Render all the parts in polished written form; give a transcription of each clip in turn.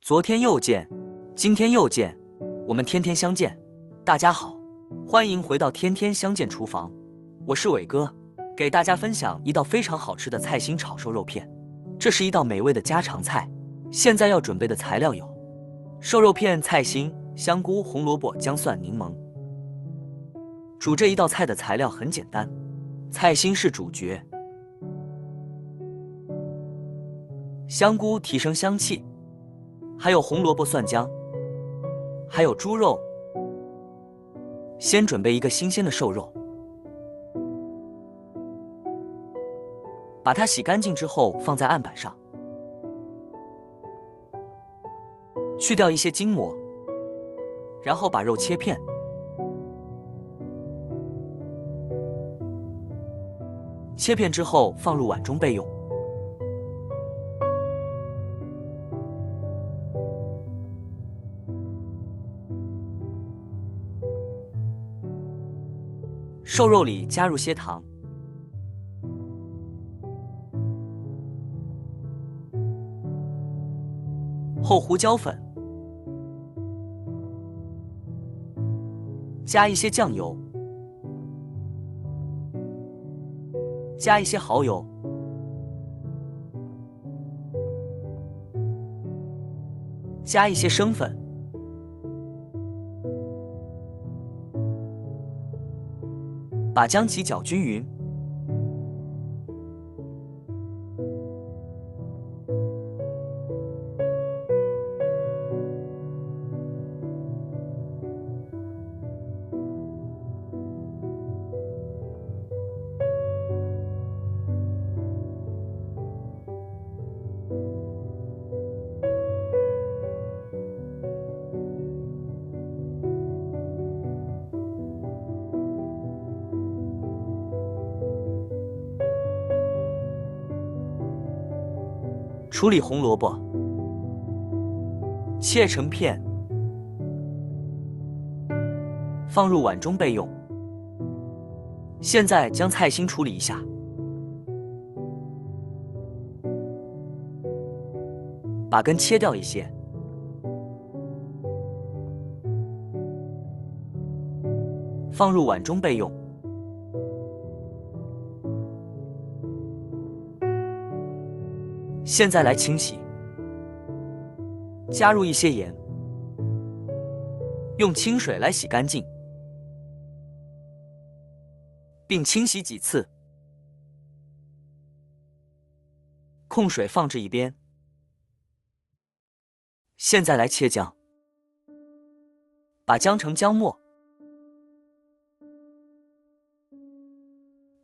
昨天又见，今天又见，我们天天相见。大家好，欢迎回到天天相见厨房，我是伟哥，给大家分享一道非常好吃的菜心炒瘦肉片。这是一道美味的家常菜。现在要准备的材料有：瘦肉片、菜心、香菇、红萝卜、姜、蒜、柠檬。煮这一道菜的材料很简单，菜心是主角，香菇提升香气，还有红萝卜、蒜、姜，还有猪肉。先准备一个新鲜的瘦肉，把它洗干净之后放在案板上，去掉一些筋膜，然后把肉切片。切片之后放入碗中备用。瘦肉里加入些糖，厚胡椒粉，加一些酱油，加一些蚝油，加一些生粉，把姜起搅均匀。处理红萝卜，切成片，放入碗中备用。现在将菜心处理一下，把根切掉一些，放入碗中备用。现在来清洗，加入一些盐，用清水来洗干净，并清洗几次。控水放置一边。现在来切姜，把姜成姜末，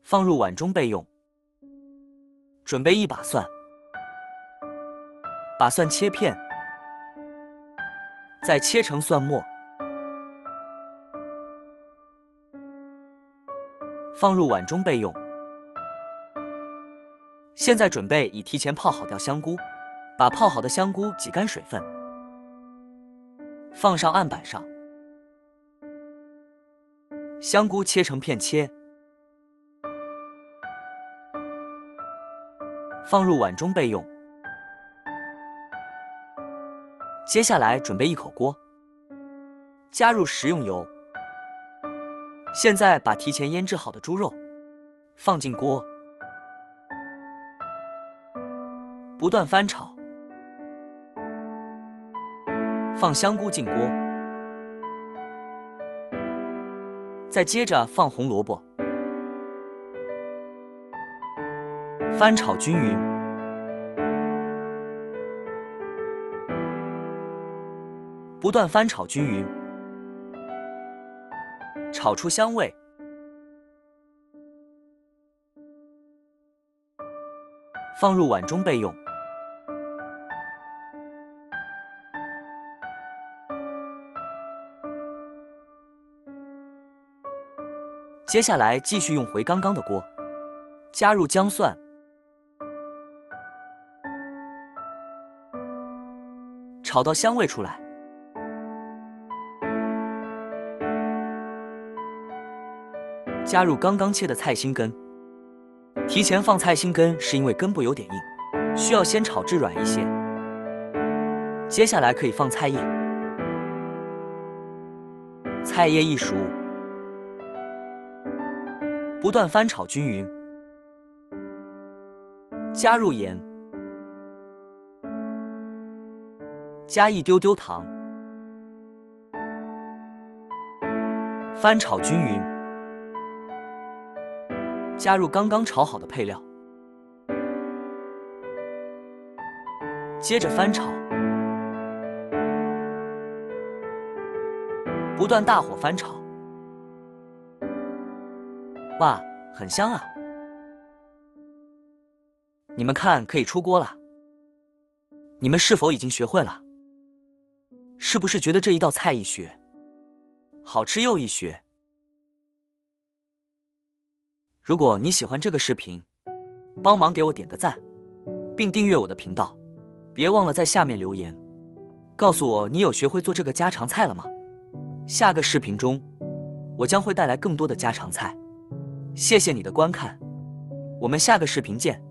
放入碗中备用。准备一把蒜。把蒜切片，再切成蒜末，放入碗中备用。现在准备已提前泡好掉香菇，把泡好的香菇挤干水分，放上案板上。香菇切成片切，放入碗中备用。接下来准备一口锅，加入食用油。现在把提前腌制好的猪肉放进锅，不断翻炒，放香菇进锅，再接着放红萝卜，翻炒均匀。不断翻炒均匀，炒出香味。放入碗中备用。接下来继续用回刚刚的锅，加入姜蒜，炒到香味出来。加入刚刚切的菜心根，提前放菜心根是因为根部有点硬，需要先炒至软一些。接下来可以放菜叶，菜叶一熟，不断翻炒均匀，加入盐，加一丢丢糖，翻炒均匀，加入刚刚炒好的配料，接着翻炒，不断大火翻炒。哇，很香啊！你们看，可以出锅了。你们是否已经学会了？是不是觉得这一道菜一绝，好吃又一绝？如果你喜欢这个视频，帮忙给我点个赞，并订阅我的频道。别忘了在下面留言，告诉我你有学会做这个家常菜了吗？下个视频中，我将会带来更多的家常菜。谢谢你的观看，我们下个视频见。